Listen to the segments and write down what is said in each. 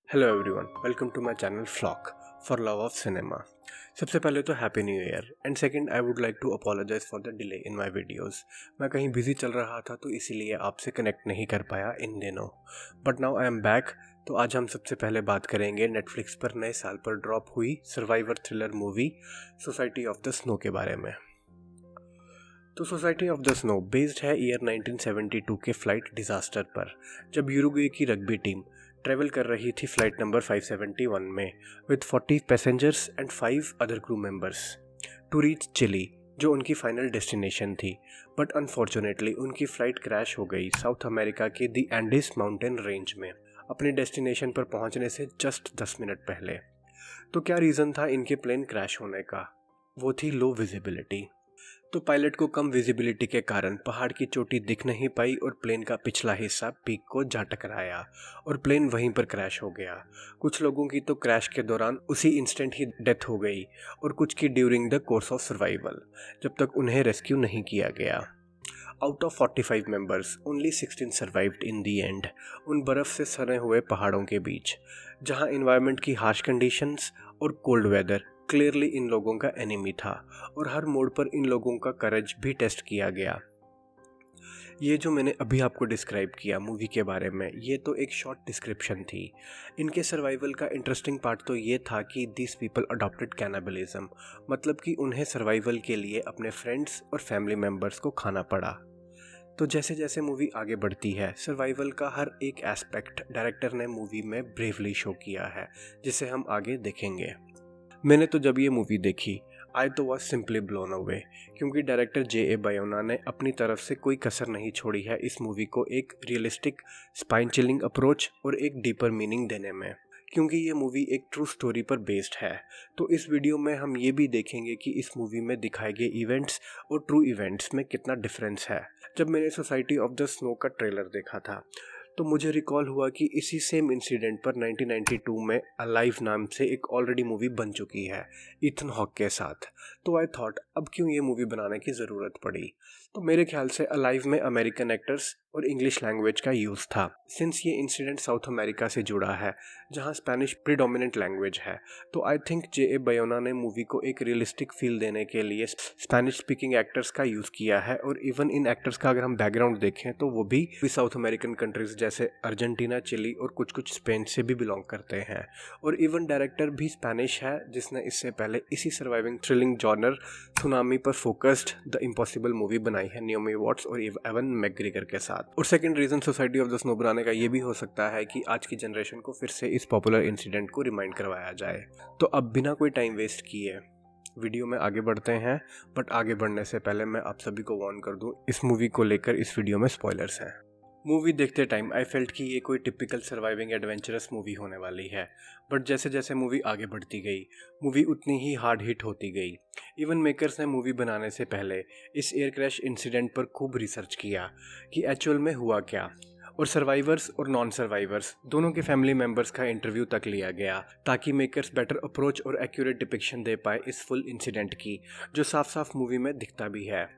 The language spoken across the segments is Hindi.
Hello everyone, welcome to my channel flock for love of cinema. सबसे पहले तो happy new year and second I would like to apologise for the delay in my videos. मैं कहीं बिजी चल रहा था तो इसीलिए आपसे कनेक्ट नहीं कर पाया इन दिनों, but now I am back. तो आज हम सबसे पहले बात करेंगे नेटफ्लिक्स पर नए साल पर ड्रॉप हुई survivor thriller movie society of the snow के बारे में। तो society of the snow based है ईयर 1972 के फ्लाइट डिजास्टर पर, जब यूरुग्वे की रग्बी टीम ट्रेवल कर रही थी फ्लाइट नंबर 571 में with 40 passengers and 5 other crew members to reach Chile, जो उनकी फाइनल डेस्टिनेशन थी। बट अनफॉर्चुनेटली उनकी फ्लाइट क्रैश हो गई साउथ अमेरिका के दी एंडीज माउंटेन रेंज में, अपने डेस्टिनेशन पर पहुंचने से जस्ट 10 मिनट पहले। तो क्या रीज़न था इनके प्लेन क्रैश होने का? वो थी लो विजिबिलिटी। तो पायलट को कम विजिबिलिटी के कारण पहाड़ की चोटी दिख नहीं पाई और प्लेन का पिछला हिस्सा पीक को जा टकराया और प्लेन वहीं पर क्रैश हो गया। कुछ लोगों की तो क्रैश के दौरान उसी इंस्टेंट ही डेथ हो गई और कुछ की during the course of survival, जब तक उन्हें रेस्क्यू नहीं किया गया। Out of 45 members only 16 survived in the and, उन बर्फ से सने हुए पहाड़ों के बीच, जहां इन्वायरमेंट की हार्श कंडीशंस और कोल्ड वेदर क्लियरली इन लोगों का एनिमी था और हर मोड़ पर इन लोगों का करेज भी टेस्ट किया गया। ये जो मैंने अभी आपको डिस्क्राइब किया मूवी के बारे में, ये तो एक शॉर्ट डिस्क्रिप्शन थी। इनके सर्वाइवल का इंटरेस्टिंग पार्ट तो ये था कि दिस पीपल अडॉप्टेड कैनाबलिज्म, मतलब कि उन्हें सर्वाइवल के लिए अपने फ्रेंड्स और फैमिली मेम्बर्स को खाना पड़ा। तो जैसे जैसे मूवी आगे बढ़ती है, सर्वाइवल का हर एक एस्पेक्ट डायरेक्टर ने मूवी में ब्रेवली शो किया है, जिसे हम आगे देखेंगे। मैंने तो जब ये मूवी देखी, आई तो वॉज सिंपली ब्लोन अवे, क्योंकि डायरेक्टर J.A. बायोना ने अपनी तरफ से कोई कसर नहीं छोड़ी है इस मूवी को एक रियलिस्टिक, स्पाइन चिलिंग अप्रोच और एक डीपर मीनिंग देने में। क्योंकि ये मूवी एक ट्रू स्टोरी पर बेस्ड है, तो इस वीडियो में हम ये भी देखेंगे कि इस मूवी में दिखाए गए इवेंट्स और ट्रू इवेंट्स में कितना डिफरेंस है। जब मैंने सोसाइटी ऑफ द स्नो का ट्रेलर देखा था, तो मुझे रिकॉल हुआ कि इसी सेम इंसिडेंट पर 1992 में अलाइव नाम से एक ऑलरेडी मूवी बन चुकी है इथन हॉक के साथ। तो आई थॉट अब क्यों ये मूवी बनाने की ज़रूरत पड़ी। तो मेरे ख्याल से अलाइव में अमेरिकन एक्टर्स और इंग्लिश लैंग्वेज का यूज़ था, सिंस ये इंसिडेंट साउथ अमेरिका से जुड़ा है जहाँ स्पेनिश प्रीडोमिनेंट लैंग्वेज है। तो आई थिंक J.A. बायोना ने मूवी को एक रियलिस्टिक फील देने के लिए स्पेनिश स्पीकिंग एक्टर्स का यूज़ किया है। और इवन इन एक्टर्स का अगर हम बैकग्राउंड देखें तो वो भी साउथ अमेरिकन कंट्रीज जैसे अर्जेंटीना, चिली और कुछ स्पेन से भी बिलोंग करते हैं। और इवन डायरेक्टर भी स्पेनिश है, जिसने इससे पहले इसी सर्वाइविंग थ्रिलिंग जॉनर सुनामी पर फोकस्ड द इम्पॉसिबल मूवी बनाई है नाओमी वॉट्स और एवन मैकग्रेगर के साथ। और second reason society of the snow बनाने का ये भी हो सकता है कि आज की जनरेशन को फिर से इस पॉपुलर इंसिडेंट को रिमाइंड करवाया जाए। तो अब बिना कोई टाइम वेस्ट किए वीडियो में आगे बढ़ते हैं, बट आगे बढ़ने से पहले मैं आप सभी को वार्न कर दूं, इस मूवी को लेकर इस वीडियो में स्पॉयलर्स हैं। मूवी देखते टाइम आई फेल्ट कि ये कोई टिपिकल सर्वाइविंग एडवेंचरस मूवी होने वाली है, बट जैसे जैसे मूवी आगे बढ़ती गई, मूवी उतनी ही हार्ड हिट होती गई। इवन मेकर्स ने मूवी बनाने से पहले इस एयर क्रैश इंसिडेंट पर खूब रिसर्च किया कि एक्चुअल में हुआ क्या, और सर्वाइवर्स और नॉन सर्वाइवर्स दोनों के फैमिली मेंबर्स का इंटरव्यू तक लिया गया, ताकि मेकर्स बेटर अप्रोच और एक्यूरेट डिपिक्शन दे पाए इस फुल इंसिडेंट की, जो साफ साफ मूवी में दिखता भी है।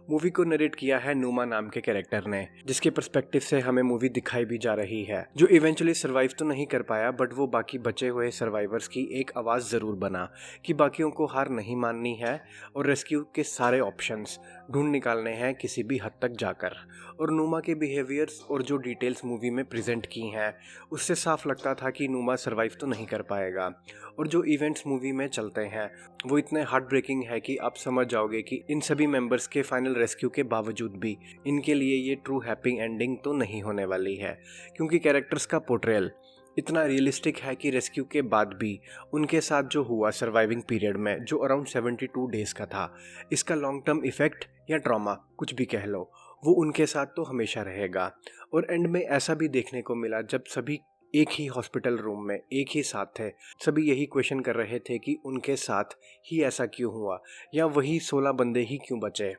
मूवी को नरेट किया है नुमा नाम के कैरेक्टर ने, जिसके पर्सपेक्टिव से हमें मूवी दिखाई भी जा रही है, जो इवेंचुअली सर्वाइव तो नहीं कर पाया, बट वो बाकी बचे हुए सर्वाइवर्स की एक आवाज़ ज़रूर बना कि बाकियों को हार नहीं माननी है और रेस्क्यू के सारे ऑप्शंस ढूंढ निकालने हैं किसी भी हद तक जाकर। और नुमा के बिहेवियर्स और जो डिटेल्स मूवी में प्रेजेंट की हैं, उससे साफ लगता था कि नुमा सर्वाइव तो नहीं कर पाएगा। और जो इवेंट्स मूवी में चलते हैं वो इतने हार्ट ब्रेकिंग है कि आप समझ जाओगे कि इन सभी मेंबर्स के फाइनल रेस्क्यू के बावजूद भी इनके लिए ये ट्रू हैप्पी एंडिंग तो नहीं होने वाली है, क्योंकि कैरेक्टर्स का पोर्ट्रेयल इतना रियलिस्टिक है कि रेस्क्यू के बाद भी उनके साथ जो हुआ सर्वाइविंग पीरियड में, जो अराउंड 72 डेज का था, इसका लॉन्ग टर्म इफेक्ट या ट्रॉमा कुछ भी कह लो, वो उनके साथ तो हमेशा रहेगा। और एंड में ऐसा भी देखने को मिला, जब सभी एक ही हॉस्पिटल रूम में एक ही साथ थे, सभी यही क्वेश्चन कर रहे थे कि उनके साथ ही ऐसा क्यों हुआ, या वही 16 बंदे ही क्यों बचे।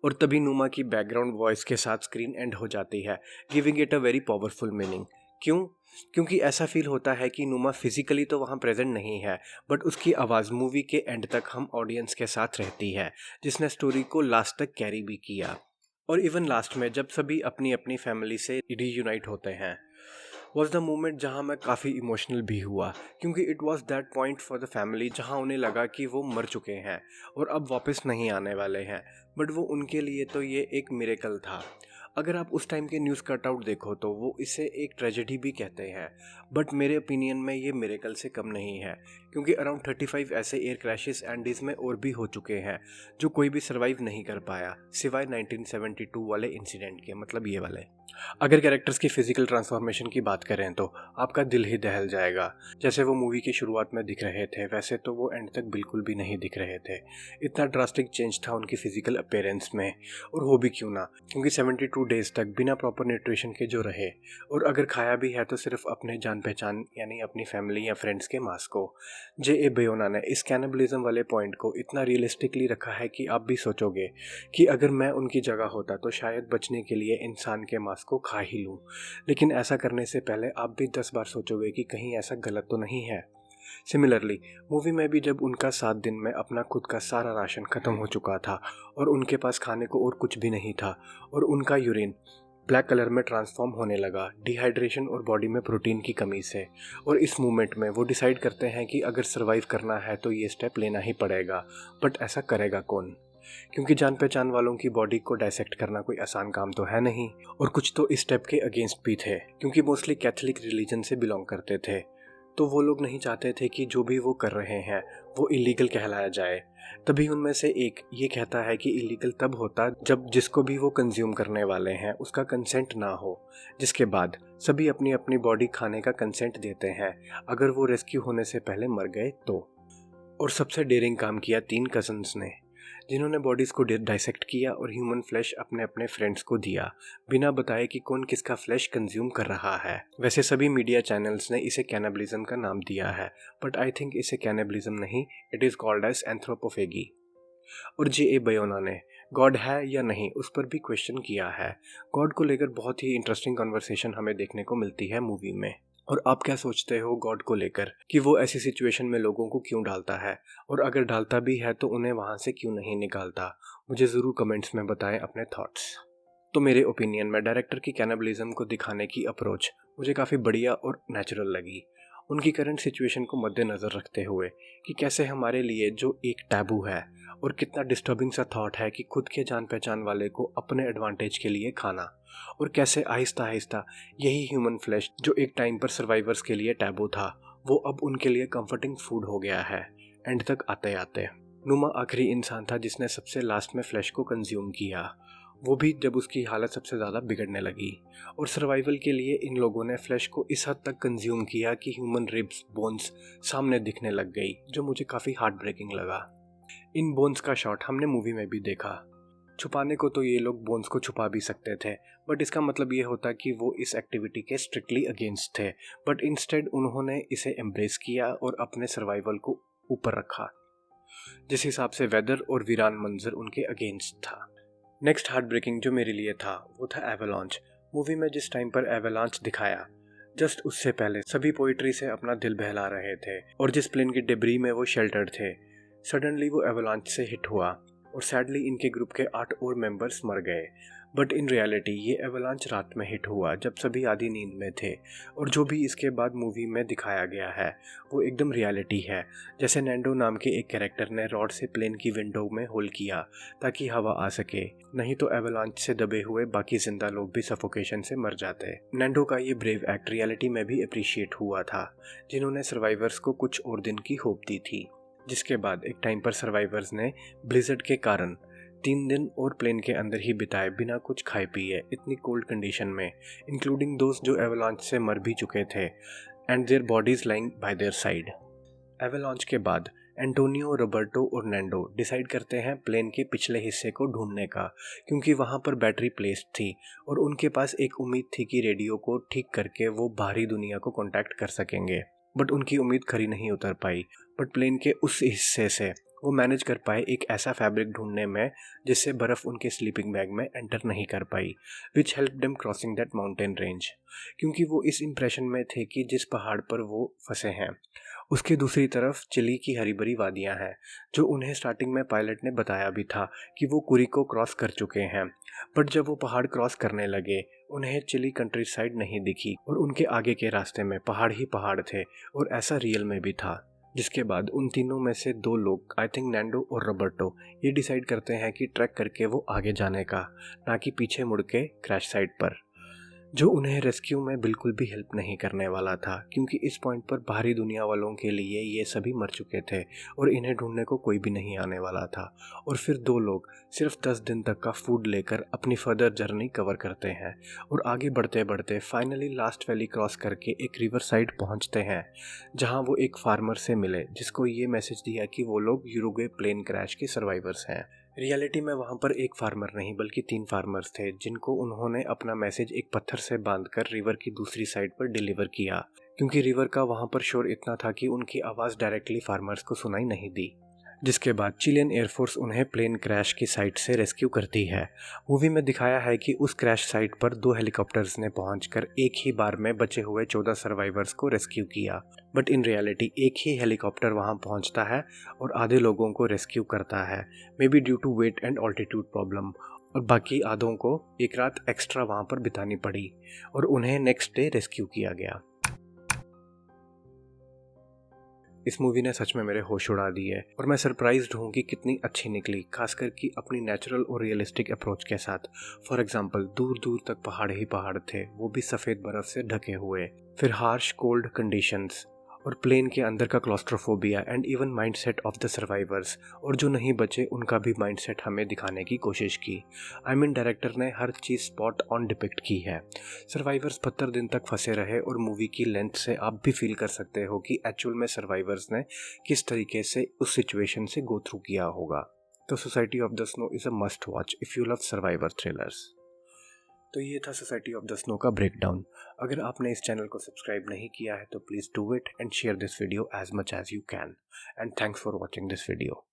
और तभी नुमा की बैकग्राउंड वॉइस के साथ स्क्रीन एंड हो जाती है, giving it a very powerful meaning. क्यों? क्योंकि ऐसा फील होता है कि नुमा फिजिकली तो वहाँ प्रेजेंट नहीं है, बट उसकी आवाज़ मूवी के एंड तक हम ऑडियंस के साथ रहती है, जिसने स्टोरी को लास्ट तक कैरी भी किया। और इवन लास्ट में जब सभी अपनी अपनी फैमिली से रीयूनाइट होते हैं, वॉज द मोमेंट जहाँ मैं काफ़ी इमोशनल भी हुआ, क्योंकि it was that point for the family जहाँ उन्हें लगा कि वो मर चुके हैं और अब वापस नहीं आने वाले हैं। बट वो उनके लिए तो ये एक मिरेकल था। अगर आप उस टाइम के न्यूज़ कटआउट देखो तो वो इसे एक ट्रेजेडी भी कहते हैं, बट मेरे ओपिनियन में ये मिरेकल से कम नहीं है, क्योंकि अराउंड 35 ऐसे एयर क्रैशेस एंडीज़ में और भी हो चुके हैं जो कोई भी सर्वाइव नहीं कर पाया सिवाय 1972 वाले इंसिडेंट के, मतलब ये वाले। अगर कैरेक्टर्स की फिजिकल ट्रांसफॉर्मेशन की बात करें तो आपका दिल ही दहल जाएगा। जैसे वो मूवी की शुरुआत में दिख रहे थे वैसे तो वो एंड तक बिल्कुल भी नहीं दिख रहे थे। इतना ड्रास्टिक चेंज था उनकी फिजिकल अपीयरेंस में, और हो भी क्यों ना, क्योंकि 72 डेज तक बिना प्रॉपर न्यूट्रिशन के जो रहे, और अगर खाया भी है तो सिर्फ अपने जान पहचान यानी अपनी फैमिली या फ्रेंड्स के मांस को। J.A. बेयोना ने इस कैनिबलिज्म वाले पॉइंट को इतना रियलिस्टिकली रखा है कि आप भी सोचोगे कि अगर मैं उनकी जगह होता तो शायद बचने के लिए इंसान के मांस को खा ही लूं। लेकिन ऐसा करने से पहले आप भी 10 बार सोचोगे कि कहीं ऐसा गलत तो नहीं है। सिमिलरली मूवी में भी जब उनका 7 दिन में अपना खुद का सारा राशन खत्म हो चुका था और उनके पास खाने को और कुछ भी नहीं था, और उनका यूरिन ब्लैक कलर में ट्रांसफॉर्म होने लगा डिहाइड्रेशन और बॉडी में प्रोटीन की कमी से, और इस मूवमेंट में वो डिसाइड करते हैं कि अगर सर्वाइव करना है तो ये स्टेप लेना ही पड़ेगा। बट ऐसा करेगा कौन, क्योंकि जान पहचान वालों की बॉडी को डायसेक्ट करना कोई आसान काम तो है नहीं। और कुछ तो इस स्टेप के अगेंस्ट भी थे, क्योंकि मोस्टली कैथोलिक रिलीजन से बिलोंग करते थे, तो वो लोग नहीं चाहते थे कि जो भी वो कर रहे हैं वो इलीगल कहलाया जाए। तभी उनमें से एक ये कहता है कि इलीगल तब होता जब जिसको भी वो कंज्यूम करने वाले हैं उसका कंसेंट ना हो, जिसके बाद सभी अपनी अपनी बॉडी खाने का कंसेंट देते हैं अगर वो रेस्क्यू होने से पहले मर गए तो। और सबसे डेयरिंग काम किया 3 कजन्स ने, जिन्होंने बॉडीज़ को डाइसेक्ट किया और ह्यूमन फ्लैश अपने अपने फ्रेंड्स को दिया, बिना बताए कि कौन किसका फ्लैश कंज्यूम कर रहा है। वैसे सभी मीडिया चैनल्स ने इसे कैनिबलिज्म का नाम दिया है, बट आई थिंक इसे कैनिबलिज्म नहीं, इट इज़ कॉल्ड एज एंथ्रोपोफेगी। और J.A. बेयोना ने गॉड है या नहीं उस पर भी क्वेश्चन किया है। गॉड को लेकर बहुत ही इंटरेस्टिंग कन्वर्सेशन हमें देखने को मिलती है मूवी में। और आप क्या सोचते हो गॉड को लेकर, कि वो ऐसी सिचुएशन में लोगों को क्यों डालता है, और अगर डालता भी है तो उन्हें वहाँ से क्यों नहीं निकालता? मुझे ज़रूर कमेंट्स में बताएं अपने थॉट्स। तो मेरे ओपिनियन में डायरेक्टर की कैनिबलिज्म को दिखाने की अप्रोच मुझे काफ़ी बढ़िया और नेचुरल लगी, उनकी करंट सिचुएशन को मद्देनज़र रखते हुए कि कैसे हमारे लिए जो एक टैबू है और कितना डिस्टर्बिंग सा थॉट है कि खुद के जान पहचान वाले को अपने एडवांटेज के लिए खाना, और कैसे आहिस्ता आहिस्ता यही ह्यूमन फ्लैश जो एक टाइम पर सर्वाइवर्स के लिए टैबू था वो अब उनके लिए कंफर्टिंग फूड हो गया है। एंड तक आते आते नुमा आखिरी इंसान था जिसने सबसे लास्ट में फ्लैश को कंज्यूम किया, वो भी जब उसकी हालत सबसे ज़्यादा बिगड़ने लगी। और सर्वाइवल के लिए इन लोगों ने फ्लैश को इस हद तक कंज्यूम किया कि ह्यूमन रिब्स बोन्स सामने दिखने लग गई, जो मुझे काफ़ी हार्ट ब्रेकिंग लगा। इन बोन्स का शॉट हमने मूवी में भी देखा। छुपाने को तो ये लोग बोन्स को छुपा भी सकते थे, बट इसका मतलब ये होता कि वो इस एक्टिविटी के स्ट्रिक्टली अगेंस्ट थे, बट इंस्टेड उन्होंने इसे एम्ब्रेस किया और अपने सर्वाइवल को ऊपर रखा, जिस हिसाब से वेदर और वीरान मंजर उनके अगेंस्ट था। नेक्स्ट हार्ट ब्रेकिंग जो मेरे लिए था वो था एवलांच। मूवी में जिस टाइम पर एवलांच दिखाया, जस्ट उससे पहले सभी पोइट्री से अपना दिल बहला रहे थे, और जिस प्लेन की डिब्री में वो शेल्टर्ड थे, सडनली वो एवलांच से हिट हुआ और सैडली इनके ग्रुप के 8 और मेंबर्स मर गए। बट इन रियलिटी ये एवलांच रात में हिट हुआ जब सभी आधी नींद में थे, और जो भी इसके बाद मूवी में दिखाया गया है वो एकदम रियलिटी है। जैसे नैंडो नाम के एक कैरेक्टर ने रॉड से प्लेन की विंडो में होल किया ताकि हवा आ सके, नहीं तो एवलांच से दबे हुए बाकी जिंदा लोग भी सफोकेशन से मर जाते। नैंडो का ये ब्रेव एक्ट रियलिटी में भी अप्रिशिएट हुआ था, जिन्होंने सर्वाइवर्स को कुछ और दिन की होप दी थी। जिसके बाद एक टाइम पर सर्वाइवर्स ने ब्लिजर्ड के कारण 3 दिन और प्लेन के अंदर ही बिताए बिना कुछ खाए पिए इतनी कोल्ड कंडीशन में, इंक्लूडिंग दोस्त जो एवलांच से मर भी चुके थे, and their bodies lying bye their side. Avalanche के बाद एंटोनियो, रोबर्टो और नैंडो डिसाइड करते हैं प्लेन के पिछले हिस्से को ढूंढने का, क्योंकि वहां पर बैटरी प्लेस्ड थी और उनके पास एक उम्मीद थी कि रेडियो को ठीक करके वो बाहरी दुनिया को कांटेक्ट कर सकेंगे। बट उनकी उम्मीद खरी नहीं उतर पाई, बट प्लेन के उस हिस्से से वो मैनेज कर पाए एक ऐसा फैब्रिक ढूंढने में जिससे बर्फ़ उनके स्लीपिंग बैग में एंटर नहीं कर पाई, which help them crossing that mountain range. क्योंकि वो इस इम्प्रेशन में थे कि जिस पहाड़ पर वो फंसे हैं उसके दूसरी तरफ चिली की हरी भरी वादियाँ हैं, जो उन्हें स्टार्टिंग में पायलट ने बताया भी था कि वो कुरी को क्रॉस कर चुके हैं। बट जब वो पहाड़ क्रॉस करने लगे उन्हें चिली कंट्री साइड नहीं दिखी और उनके आगे के रास्ते में पहाड़ ही पहाड़ थे, और ऐसा रियल में भी था। जिसके बाद उन तीनों में से दो लोग, आई थिंक नैंडो और रॉबर्टो, ये डिसाइड करते हैं कि ट्रैक करके वो आगे जाने का, ना कि पीछे मुड़ के क्रैश साइट पर, जो उन्हें रेस्क्यू में बिल्कुल भी हेल्प नहीं करने वाला था, क्योंकि इस पॉइंट पर बाहरी दुनिया वालों के लिए ये सभी मर चुके थे और इन्हें ढूंढने को कोई भी नहीं आने वाला था। और फिर दो लोग सिर्फ 10 दिन तक का फूड लेकर अपनी फर्दर जर्नी कवर करते हैं और आगे बढ़ते बढ़ते फाइनली लास्ट वैली क्रॉस करके एक रिवर साइड पहुंचते हैं, जहां वो एक फार्मर से मिले जिसको ये मैसेज दिया कि वो लोग यूरुग्वे प्लेन क्रैश के सर्वाइवर्स हैं। रियलिटी में वहाँ पर एक फार्मर नहीं बल्कि 3 फार्मर्स थे, जिनको उन्होंने अपना मैसेज एक पत्थर से बांधकर रिवर की दूसरी साइड पर डिलीवर किया, क्योंकि रिवर का वहाँ पर शोर इतना था कि उनकी आवाज़ डायरेक्टली फार्मर्स को सुनाई नहीं दी। जिसके बाद चिलियन एयरफोर्स उन्हें प्लेन क्रैश की साइट से रेस्क्यू करती है। मूवी में दिखाया है कि उस क्रैश साइट पर 2 हेलीकॉप्टर्स ने पहुंचकर एक ही बार में बचे हुए 14 सर्वाइवर्स को रेस्क्यू किया, बट इन रियलिटी एक ही हेलीकॉप्टर वहां पहुंचता है और आधे लोगों को रेस्क्यू करता है, maybe due to weight and altitude problem, और बाकी आधों को एक रात एक्स्ट्रा वहां पर बितानी पड़ी और उन्हें नेक्स्ट डे रेस्क्यू किया गया। इस मूवी ने सच में मेरे होश उड़ा दिए और मैं सरप्राइज्ड हूँ कि कितनी अच्छी निकली, खासकर कि अपनी नेचुरल और रियलिस्टिक अप्रोच के साथ। फॉर एग्जांपल, दूर दूर तक पहाड़ ही पहाड़ थे, वो भी सफ़ेद बर्फ से ढके हुए, फिर हार्श कोल्ड कंडीशंस और प्लेन के अंदर का claustrophobia and even mindset of the survivors, और जो नहीं बचे उनका भी माइंडसेट हमें दिखाने की कोशिश की। आई मीन डायरेक्टर ने हर चीज़ स्पॉट ऑन डिपिक्ट की है। सर्वाइवर्स 72 दिन तक फंसे रहे और मूवी की लेंथ से आप भी फील कर सकते हो कि एक्चुअल में सर्वाइवर्स ने किस तरीके से उस सिचुएशन से गो थ्रू किया होगा। तो society of the snow is a must watch if you love survivor thrillers. तो ये था सोसाइटी ऑफ द स्नो का ब्रेकडाउन। अगर आपने इस चैनल को सब्सक्राइब नहीं किया है तो please do it and share this video as much as you can, and thanks for watching this video.